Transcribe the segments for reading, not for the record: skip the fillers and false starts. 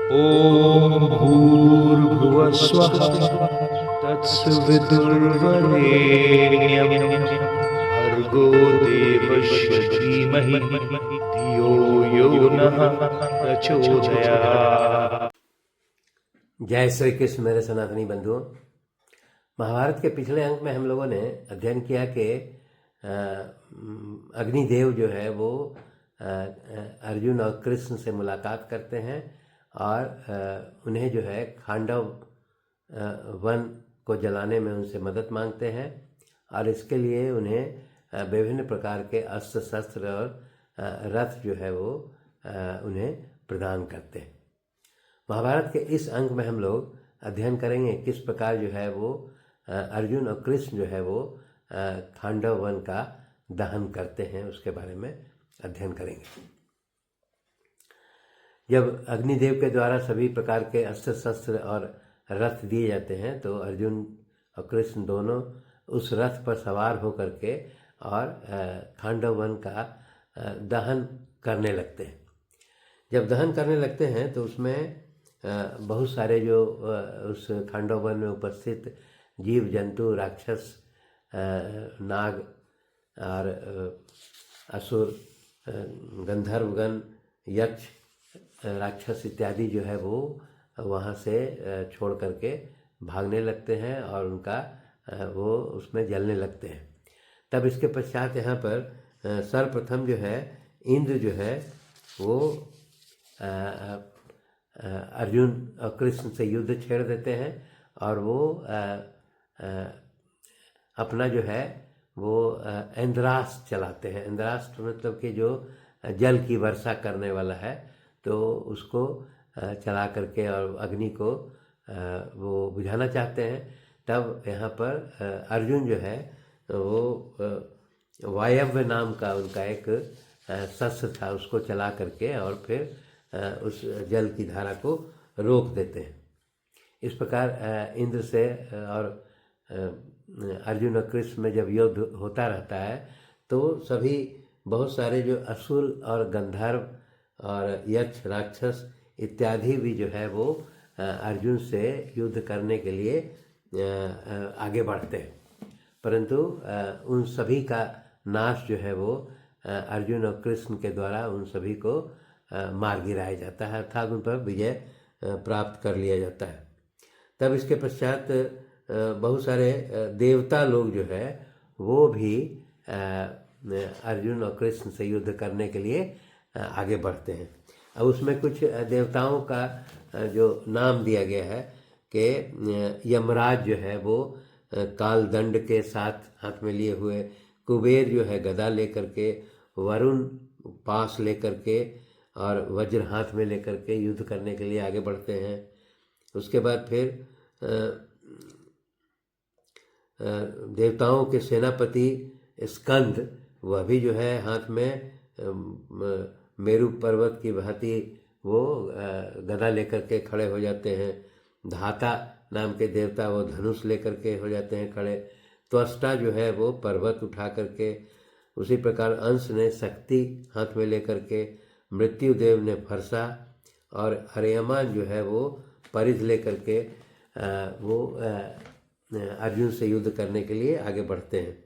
ॐ भूर्भुवः स्वः तत्सवितुर्वरेण्यं भर्गो देवस्य धीमहि धियो यो नः प्रचोदयात्। जय श्री कृष्ण मेरे सनातनी बंधुओं। महाभारत के पिछले अंक में हम लोगों ने अध्ययन किया कि अग्निदेव जो है वो अर्जुन और कृष्ण से मुलाकात करते हैं और उन्हें जो है खांडव वन को जलाने में उनसे मदद मांगते हैं और इसके लिए उन्हें विभिन्न प्रकार के अस्त्र शस्त्र और रथ जो है वो उन्हें प्रदान करते हैं। महाभारत के इस अंक में हम लोग अध्ययन करेंगे किस प्रकार जो है वो अर्जुन और कृष्ण जो है वो खांडव वन का दहन करते हैं, उसके बारे में अध्ययन करेंगे। जब अग्निदेव के द्वारा सभी प्रकार के अस्त्र शस्त्र और रथ दिए जाते हैं तो अर्जुन और कृष्ण दोनों उस रथ पर सवार होकर के और खांडव वन का दहन करने लगते हैं। जब दहन करने लगते हैं तो उसमें बहुत सारे जो उस खांडव वन में उपस्थित जीव जंतु, राक्षस, नाग और असुर, गंधर्वगण, यक्ष, राक्षस इत्यादि जो है वो वहाँ से छोड़ करके भागने लगते हैं और उनका वो उसमें जलने लगते हैं। तब इसके पश्चात यहाँ पर सर्वप्रथम जो है इंद्र जो है वो अर्जुन और कृष्ण से युद्ध छेड़ देते हैं और वो अपना जो है वो इंद्रास्त्र चलाते हैं। इंद्रास्त्र मतलब कि जो जल की वर्षा करने वाला है, तो उसको चला करके और अग्नि को वो बुझाना चाहते हैं। तब यहाँ पर अर्जुन जो है वो वायव्य नाम का उनका एक शस्त्र था, उसको चला करके और फिर उस जल की धारा को रोक देते हैं। इस प्रकार इंद्र से और अर्जुन और कृष्ण में जब युद्ध होता रहता है तो सभी बहुत सारे जो असुर और गंधर्व और यक्ष, राक्षस इत्यादि भी जो है वो अर्जुन से युद्ध करने के लिए आगे बढ़ते हैं, परंतु उन सभी का नाश जो है वो अर्जुन और कृष्ण के द्वारा उन सभी को मार गिराया जाता है, अर्थात उन पर विजय प्राप्त कर लिया जाता है। तब इसके पश्चात बहुत सारे देवता लोग जो है वो भी अर्जुन और कृष्ण से युद्ध करने के लिए आगे बढ़ते हैं। अब उसमें कुछ देवताओं का जो नाम दिया गया है कि यमराज जो है वो काल दंड के साथ हाथ में लिए हुए, कुबेर जो है गदा लेकर के, वरुण पास लेकर के और वज्र हाथ में लेकर के युद्ध करने के लिए आगे बढ़ते हैं। उसके बाद फिर देवताओं के सेनापति स्कंद, वह भी जो है हाथ में मेरु पर्वत की भांति वो गदा लेकर के खड़े हो जाते हैं। धाता नाम के देवता वो धनुष लेकर के हो जाते हैं खड़े। त्वष्टा जो है वो पर्वत उठा करके, उसी प्रकार अंश ने शक्ति हाथ में लेकर के, मृत्युदेव ने फरसा और हरियमान जो है वो परिध लेकर के वो अर्जुन से युद्ध करने के लिए आगे बढ़ते हैं।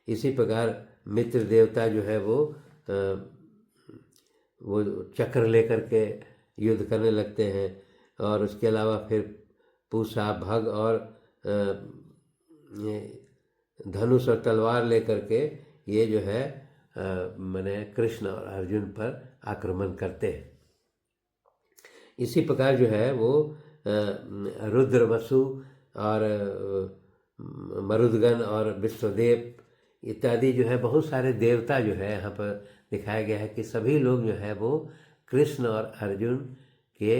इसी प्रकार मित्र देवता जो है वो चक्र लेकर के युद्ध करने लगते हैं और उसके अलावा फिर पूषा, भग और धनुष और तलवार लेकर के ये जो है माने कृष्ण और अर्जुन पर आक्रमण करते हैं। इसी प्रकार जो है वो रुद्र, वसु और मरुदगण और विश्वदेव इत्यादि जो है बहुत सारे देवता जो है यहाँ पर दिखाया गया है कि सभी लोग जो है वो कृष्ण और अर्जुन के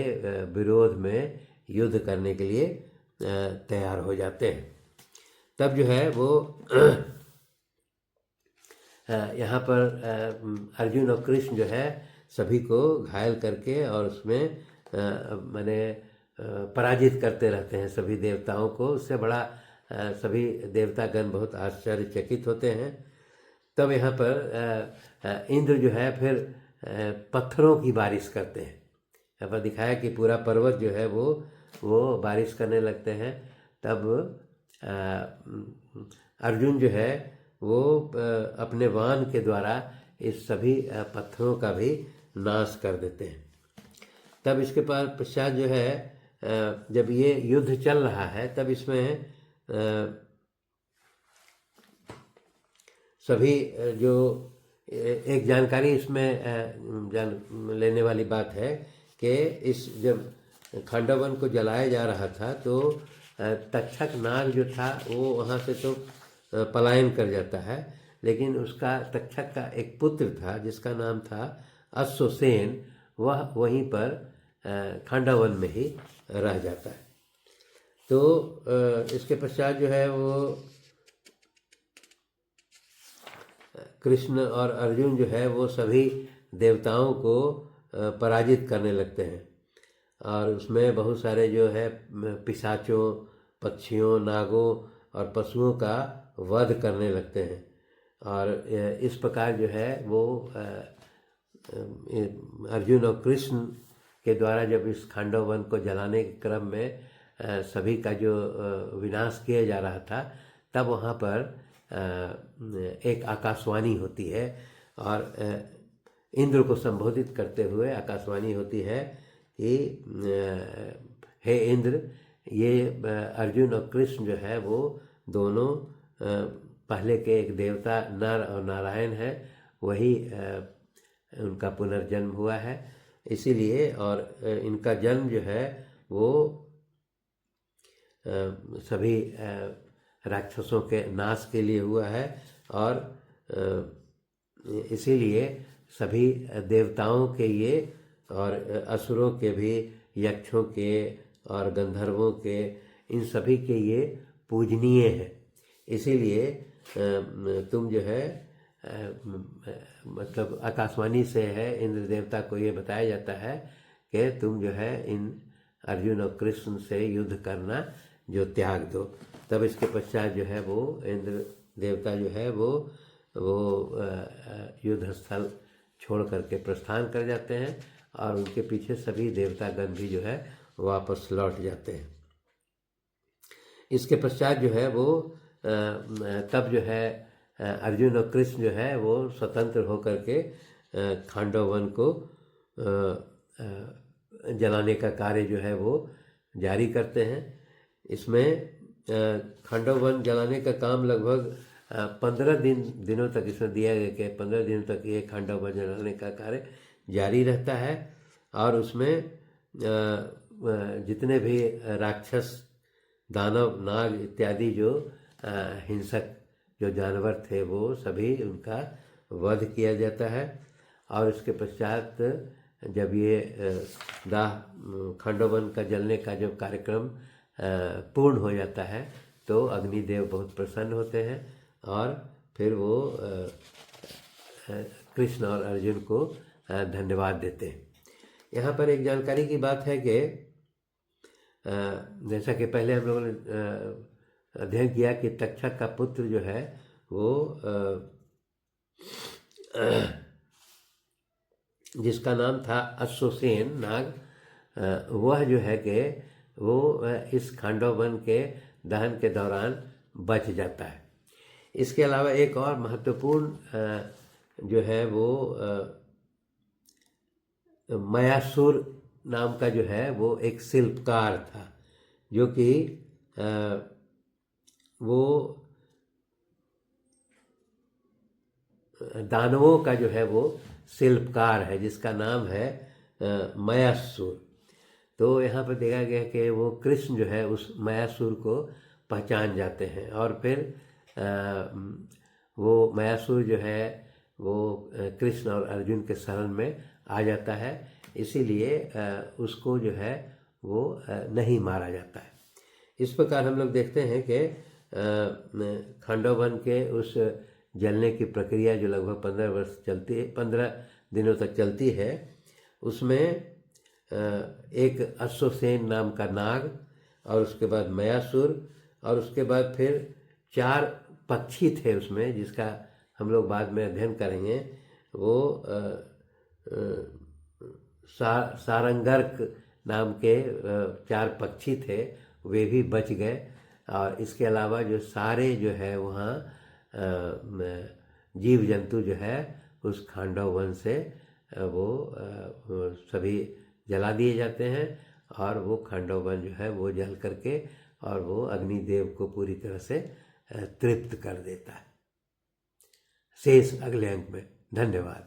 विरोध में युद्ध करने के लिए तैयार हो जाते हैं। तब जो है वो यहाँ पर अर्जुन और कृष्ण जो है सभी को घायल करके और उसमें माने पराजित करते रहते हैं सभी देवताओं को। उससे बड़ा सभी देवतागण बहुत आश्चर्यचकित होते हैं। तब यहाँ पर इंद्र जो है फिर पत्थरों की बारिश करते हैं यहाँ पर दिखाया कि पूरा पर्वत जो है वो बारिश करने लगते हैं। तब अर्जुन जो है वो अपने वाहन के द्वारा इस सभी पत्थरों का भी नाश कर देते हैं। तब इसके पश्चात जो है जब ये युद्ध चल रहा है तब इसमें सभी जो एक जानकारी इसमें जान लेने वाली बात है कि इस जब खांडवन को जलाया जा रहा था तो तक्षक नाग जो था वो वहाँ से तो पलायन कर जाता है, लेकिन उसका तक्षक का एक पुत्र था जिसका नाम था अश्वसेन, वह वहीं पर खांडवन में ही रह जाता है। तो इसके पश्चात जो है वो कृष्ण और अर्जुन जो है वो सभी देवताओं को पराजित करने लगते हैं और उसमें बहुत सारे जो है पिशाचों, पक्षियों, नागों और पशुओं का वध करने लगते हैं। और इस प्रकार जो है वो अर्जुन और कृष्ण के द्वारा जब इस खांडव वन को जलाने के क्रम में सभी का जो विनाश किया जा रहा था तब वहाँ पर एक आकाशवाणी होती है और इंद्र को संबोधित करते हुए आकाशवाणी होती है कि हे इंद्र, ये अर्जुन और कृष्ण जो है वो दोनों पहले के एक देवता नर और नारायण है, वही उनका पुनर्जन्म हुआ है। इसीलिए और इनका जन्म जो है वो सभी राक्षसों के नाश के लिए हुआ है और इसीलिए सभी देवताओं के ये और असुरों के भी, यक्षों के और गंधर्वों के, इन सभी के ये पूजनीय है। इसीलिए तुम जो है मतलब आकाशवाणी से है इंद्र देवता को ये बताया जाता है कि तुम जो है इन अर्जुन और कृष्ण से युद्ध करना जो त्याग दो। तब इसके पश्चात जो है वो इंद्र देवता जो है वो युद्ध स्थल छोड़ करके प्रस्थान कर जाते हैं और उनके पीछे सभी देवतागण भी जो है वापस लौट जाते हैं। इसके पश्चात जो है वो तब जो है अर्जुन और कृष्ण जो है वो स्वतंत्र होकर के खांडव वन को जलाने का कार्य जो है वो जारी करते हैं। इसमें खांडव वन जलाने का काम लगभग 15 दिनों तक इसमें दिया गया कि 15 दिनों तक ये खांडव वन जलाने का कार्य जारी रहता है और उसमें जितने भी राक्षस, दानव, नाग इत्यादि जो हिंसक जो जानवर थे वो सभी उनका वध किया जाता है। और इसके पश्चात जब ये खांडव वन का जलने का जब कार्यक्रम पूर्ण हो जाता है तो अग्निदेव बहुत प्रसन्न होते हैं और फिर वो कृष्ण और अर्जुन को धन्यवाद देते हैं। यहाँ पर एक जानकारी की बात है कि जैसा कि पहले हम लोगों ने अध्ययन किया कि तक्षक का पुत्र जो है वो जिसका नाम था अश्वसेन नाग, वह जो है कि वो इस खांडव वन के दहन के दौरान बच जाता है। इसके अलावा एक और महत्वपूर्ण जो है वो मयासुर नाम का जो है वो एक शिल्पकार था जो कि वो दानवों का जो है वो शिल्पकार है जिसका नाम है मयासुर। तो यहाँ पर देखा गया कि वो कृष्ण जो है उस मयासुर को पहचान जाते हैं और फिर वो मयासुर जो है वो कृष्ण और अर्जुन के शरण में आ जाता है, इसीलिए उसको जो है वो नहीं मारा जाता है। इस प्रकार हम लोग देखते हैं कि खांडव वन के उस जलने की प्रक्रिया जो लगभग 15 दिनों तक चलती है, उसमें एक अश्वसेन नाम का नाग और उसके बाद मयासुर और उसके बाद फिर 4 पक्षी थे उसमें, जिसका हम लोग बाद में अध्ययन करेंगे। वो सारंगर्क नाम के 4 पक्षी थे, वे भी बच गए। और इसके अलावा जो सारे जो है वहाँ जीव जंतु जो है उस खांडव वन से वो सभी जला दिए जाते हैं, और वो खांडव वन जो है वो जल करके और वो अग्निदेव को पूरी तरह से तृप्त कर देता है। शेष अगले अंक में। धन्यवाद।